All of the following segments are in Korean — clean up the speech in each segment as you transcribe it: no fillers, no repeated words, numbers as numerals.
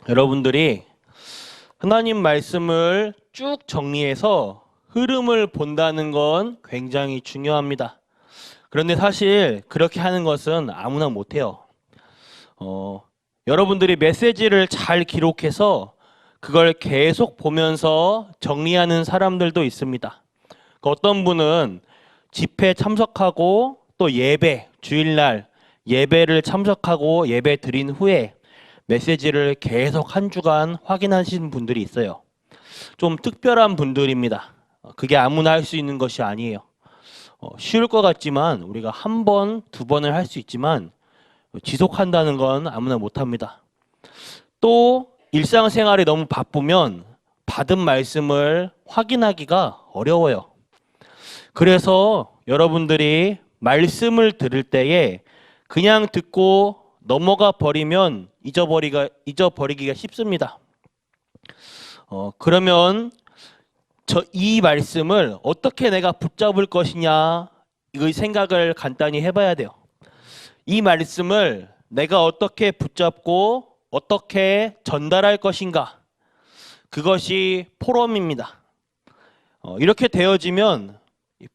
여러분들이 하나님 말씀을 쭉 정리해서 흐름을 본다는 건 굉장히 중요합니다. 그런데 사실 그렇게 하는 것은 아무나 못해요. 여러분들이 메시지를 잘 기록해서 그걸 계속 보면서 정리하는 사람들도 있습니다. 어떤 분은 집회 참석하고 또 예배, 주일날 예배를 참석하고 예배 드린 후에 메시지를 계속 한 주간 확인하시는 분들이 있어요. 좀 특별한 분들입니다. 그게 아무나 할 수 있는 것이 아니에요. 쉬울 것 같지만 우리가 한 번, 두 번을 할 수 있지만 지속한다는 건 아무나 못합니다. 또 일상생활이 너무 바쁘면 받은 말씀을 확인하기가 어려워요. 그래서 여러분들이 말씀을 들을 때에 그냥 듣고 넘어가 버리면 잊어버리기가 쉽습니다. 그러면 이 말씀을 어떻게 내가 붙잡을 것이냐 이 생각을 간단히 해봐야 돼요. 이 말씀을 내가 어떻게 붙잡고 어떻게 전달할 것인가, 그것이 포럼입니다. 이렇게 되어지면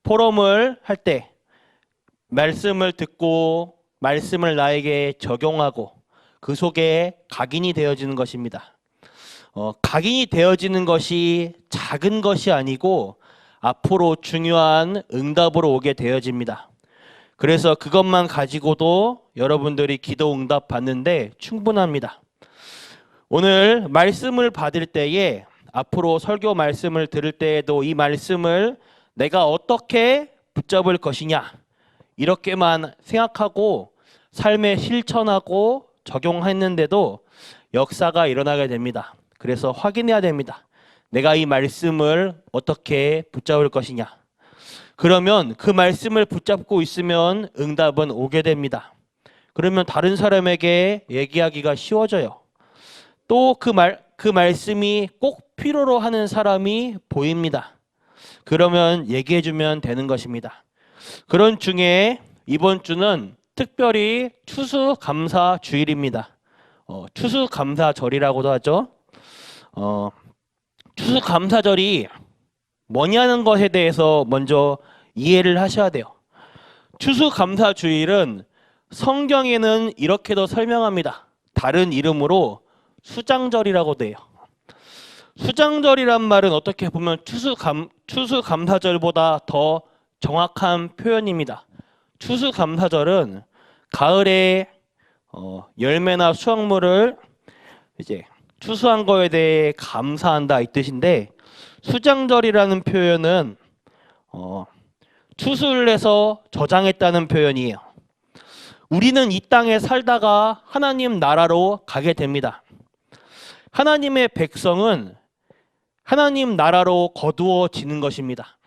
포럼을 할 때 말씀을 듣고 말씀을 나에게 적용하고 그 속에 각인이 되어지는 것입니다. 각인이 되어지는 것이 작은 것이 아니고 앞으로 중요한 응답으로 오게 되어집니다. 그래서 그것만 가지고도 여러분들이 기도 응답 받는데 충분합니다. 오늘 말씀을 받을 때에 앞으로 설교 말씀을 들을 때에도 이 말씀을 내가 어떻게 붙잡을 것이냐 이렇게만 생각하고 삶에 실천하고 적용했는데도 역사가 일어나게 됩니다. 그래서 확인해야 됩니다. 내가 이 말씀을 어떻게 붙잡을 것이냐. 그러면 그 말씀을 붙잡고 있으면 응답은 오게 됩니다. 그러면 다른 사람에게 얘기하기가 쉬워져요. 또 그 말씀이 꼭 필요로 하는 사람이 보입니다. 그러면 얘기해주면 되는 것입니다. 그런 중에 이번 주는 특별히 추수감사주일입니다. 추수감사절이라고도 하죠. 추수감사절이 뭐냐는 것에 대해서 먼저 이해를 하셔야 돼요. 추수감사주일은 성경에는 이렇게도 설명합니다. 다른 이름으로 수장절이라고도 해요. 수장절이란 말은 어떻게 보면 추수감사절보다 더 정확한 표현입니다. 추수감사절은 가을에 열매나 수확물을 이제 추수한 거에 대해 감사한다 이 뜻인데, 수장절이라는 표현은 추수를 해서 저장했다는 표현이에요. 우리는 이 땅에 살다가 하나님 나라로 가게 됩니다. 하나님의 백성은 하나님 나라로 거두어지는 것입니다.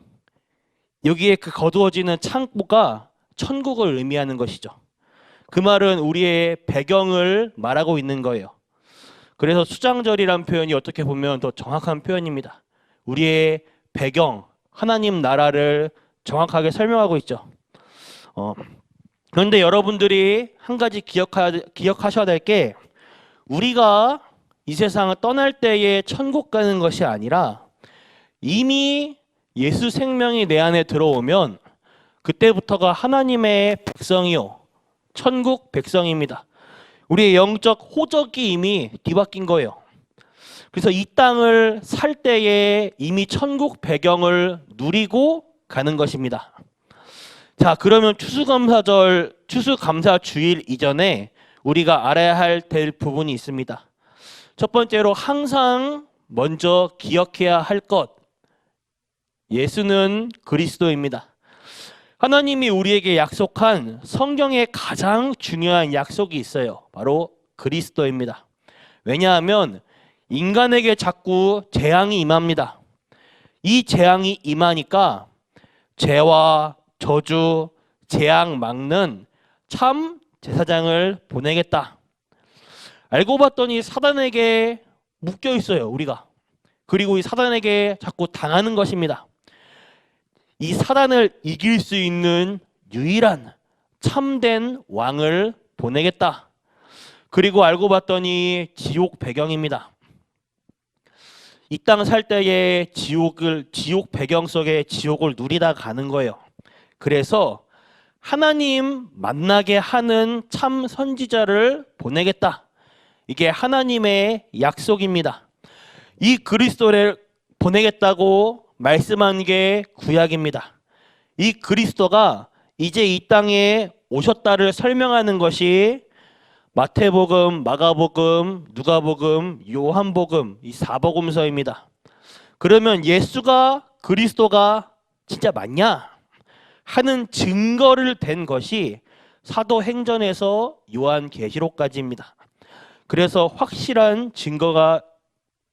여기에 그 거두어지는 창고가 천국을 의미하는 것이죠. 그 말은 우리의 배경을 말하고 있는 거예요. 그래서 수장절이란 표현이 어떻게 보면 더 정확한 표현입니다. 우리의 배경, 하나님 나라를 정확하게 설명하고 있죠. 그런데 여러분들이 한 가지 기억하셔야 될 게, 우리가 이 세상을 떠날 때에 천국 가는 것이 아니라 이미 예수 생명이 내 안에 들어오면 그때부터가 하나님의 백성이요, 천국 백성입니다. 우리의 영적 호적이 이미 뒤바뀐 거예요. 그래서 이 땅을 살 때에 이미 천국 배경을 누리고 가는 것입니다. 자, 그러면 추수감사 주일 이전에 우리가 알아야 될 부분이 있습니다. 첫 번째로 항상 먼저 기억해야 할 것, 예수는 그리스도입니다. 하나님이 우리에게 약속한 성경의 가장 중요한 약속이 있어요. 바로 그리스도입니다. 왜냐하면 인간에게 자꾸 재앙이 임합니다. 이 재앙이 임하니까 죄와 저주, 재앙 막는 참 제사장을 보내겠다. 알고 봤더니 사단에게 묶여 있어요, 우리가. 그리고 이 사단에게 자꾸 당하는 것입니다. 이 사단을 이길 수 있는 유일한 참된 왕을 보내겠다. 그리고 알고 봤더니 지옥 배경입니다. 이 땅 살 때에 지옥 배경 속에 지옥을 누리다 가는 거예요. 그래서 하나님 만나게 하는 참 선지자를 보내겠다. 이게 하나님의 약속입니다. 이 그리스도를 보내겠다고 말씀한 게 구약입니다. 이 그리스도가 이제 이 땅에 오셨다를 설명하는 것이 마태복음, 마가복음, 누가복음, 요한복음 이 4복음서입니다. 그러면 예수가 그리스도가 진짜 맞냐 하는 증거를 댄 것이 사도행전에서 요한계시록까지입니다. 그래서 확실한 증거가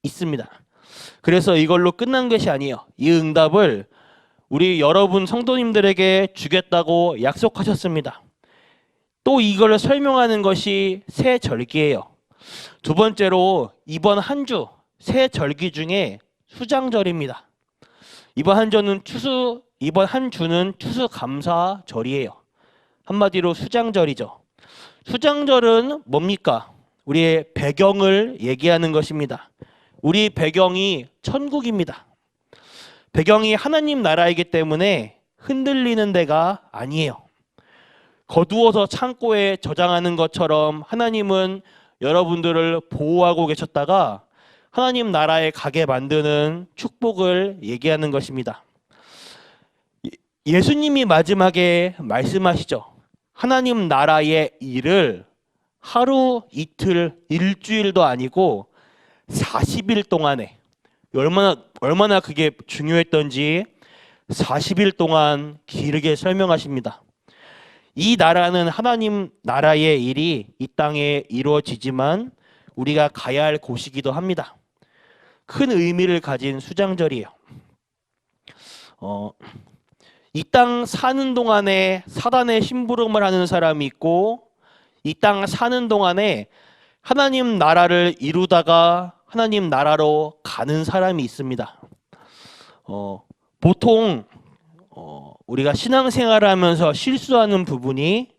있습니다. 그래서 이걸로 끝난 것이 아니에요. 이 응답을 우리 여러분 성도님들에게 주겠다고 약속하셨습니다. 또 이걸 설명하는 것이 새 절기예요. 두 번째로 이번 한 주 새 절기 중에 수장절입니다. 이번 한 주는 추수감사절이에요. 한마디로 수장절이죠. 수장절은 뭡니까? 우리의 배경을 얘기하는 것입니다. 우리 배경이 천국입니다. 배경이 하나님 나라이기 때문에 흔들리는 데가 아니에요. 거두어서 창고에 저장하는 것처럼 하나님은 여러분들을 보호하고 계셨다가 하나님 나라에 가게 만드는 축복을 얘기하는 것입니다. 예수님이 마지막에 말씀하시죠. 하나님 나라의 일을 하루, 이틀, 일주일도 아니고 40일 동안에 얼마나 그게 중요했던지 40일 동안 길게 설명하십니다. 이 나라는 하나님 나라의 일이 이 땅에 이루어지지만 우리가 가야 할 곳이기도 합니다. 큰 의미를 가진 수장절이에요. 이 땅 사는 동안에 사단의 심부름을 하는 사람이 있고 이 땅 사는 동안에 하나님 나라를 이루다가 하나님 나라로 가는 사람이 있습니다. 보통 우리가 신앙생활을 하면서 실수하는 부분이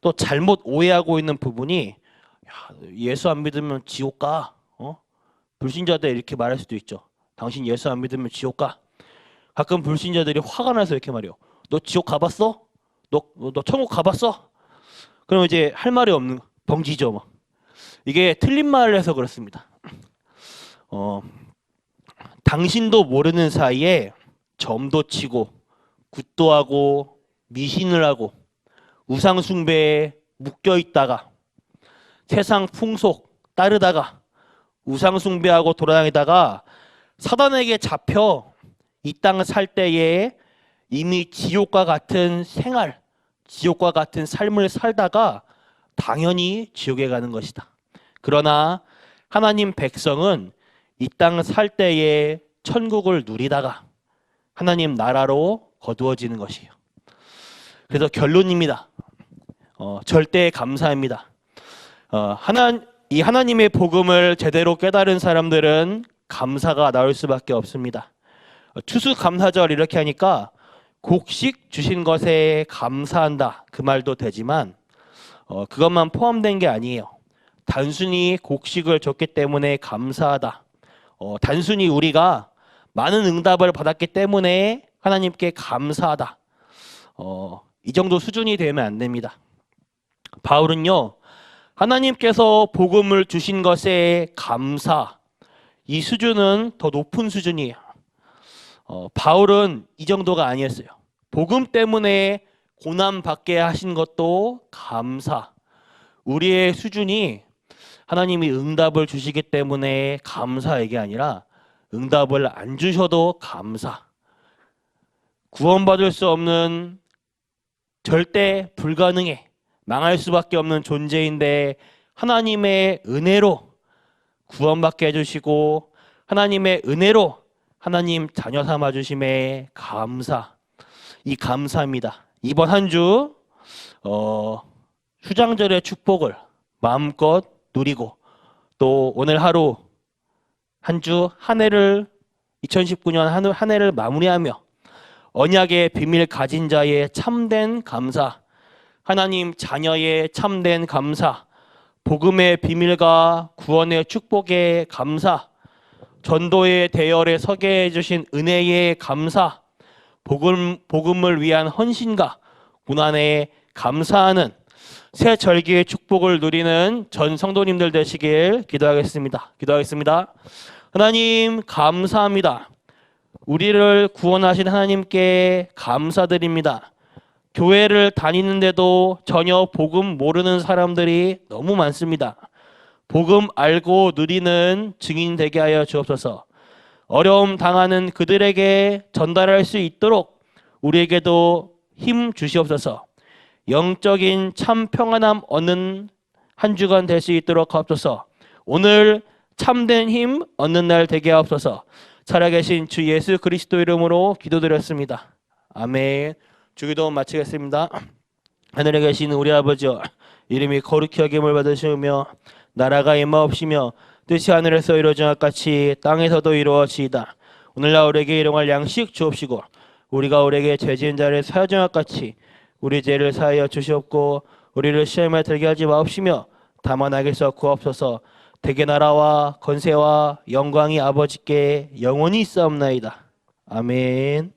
또 잘못 오해하고 있는 부분이 예수 안 믿으면 지옥 가. 불신자들 이렇게 말할 수도 있죠. 당신 예수 안 믿으면 지옥 가. 가끔 불신자들이 화가 나서 이렇게 말해요. 너 지옥 가봤어? 너 천국 가봤어? 그럼 이제 할 말이 없는 벙지죠. 막. 이게 틀린 말을 해서 그렇습니다. 당신도 모르는 사이에 점도 치고 굿도 하고 미신을 하고 우상 숭배에 묶여 있다가 세상 풍속 따르다가 우상 숭배하고 돌아다니다가 사단에게 잡혀 이 땅을 살 때에 이미 지옥과 같은 생활, 지옥과 같은 삶을 살다가 당연히 지옥에 가는 것이다. 그러나 하나님 백성은 이 땅을 살 때에 천국을 누리다가 하나님 나라로 거두어지는 것이에요. 그래서 결론입니다. 절대 감사입니다. 이 하나님의 복음을 제대로 깨달은 사람들은 감사가 나올 수밖에 없습니다. 추수감사절 이렇게 하니까 곡식 주신 것에 감사한다 그 말도 되지만 그것만 포함된 게 아니에요. 단순히 곡식을 줬기 때문에 감사하다. 단순히 우리가 많은 응답을 받았기 때문에 하나님께 감사하다. 이 정도 수준이 되면 안 됩니다. 바울은요, 하나님께서 복음을 주신 것에 감사, 이 수준은 더 높은 수준이에요. 바울은 이 정도가 아니었어요. 복음 때문에 고난 받게 하신 것도 감사. 우리의 수준이 하나님이 응답을 주시기 때문에 감사 이게 아니라 응답을 안 주셔도 감사. 구원받을 수 없는 절대 불가능해. 망할 수밖에 없는 존재인데 하나님의 은혜로 구원받게 해주시고 하나님의 은혜로 하나님 자녀 삼아 주심에 감사. 이 감사입니다. 이번 한 주 수장절의 축복을 마음껏 누리고 또 오늘 하루 한 주 한 해를 2019년 한 해를 마무리하며 언약의 비밀 가진 자의 참된 감사, 하나님 자녀의 참된 감사, 복음의 비밀과 구원의 축복에 감사, 전도의 대열에 서게 해주신 은혜에 감사, 복음을 위한 헌신과 고난에 감사하는 새 절기의 축복을 누리는 전 성도님들 되시길 기도하겠습니다. 하나님 감사합니다. 우리를 구원하신 하나님께 감사드립니다. 교회를 다니는데도 전혀 복음 모르는 사람들이 너무 많습니다. 복음 알고 누리는 증인 되게 하여 주옵소서. 어려움 당하는 그들에게 전달할 수 있도록 우리에게도 힘 주시옵소서. 영적인 참 평안함 얻는 한 주간 될 수 있도록 하옵소서. 오늘 참된 힘 얻는 날 되게 하옵소서. 살아계신 주 예수 그리스도 이름으로 기도드렸습니다. 아멘. 주기도 마치겠습니다. 하늘에 계신 우리 아버지여, 이름이 거룩히 여김을 받으시며 나라가 임하옵시며 뜻이 하늘에서 이루어진 것 같이 땅에서도 이루어지이다. 오늘날 우리에게 일용할 양식 주옵시고 우리가 우리에게 죄 지은 자를 사하여 것 같이 우리 죄를 사하여 주시옵고 우리를 시험에 들게 하지 마옵시며 다만 악에서 구하옵소서. 대개 나라와 건세와 영광이 아버지께 영원히 있사옵나이다. 아멘.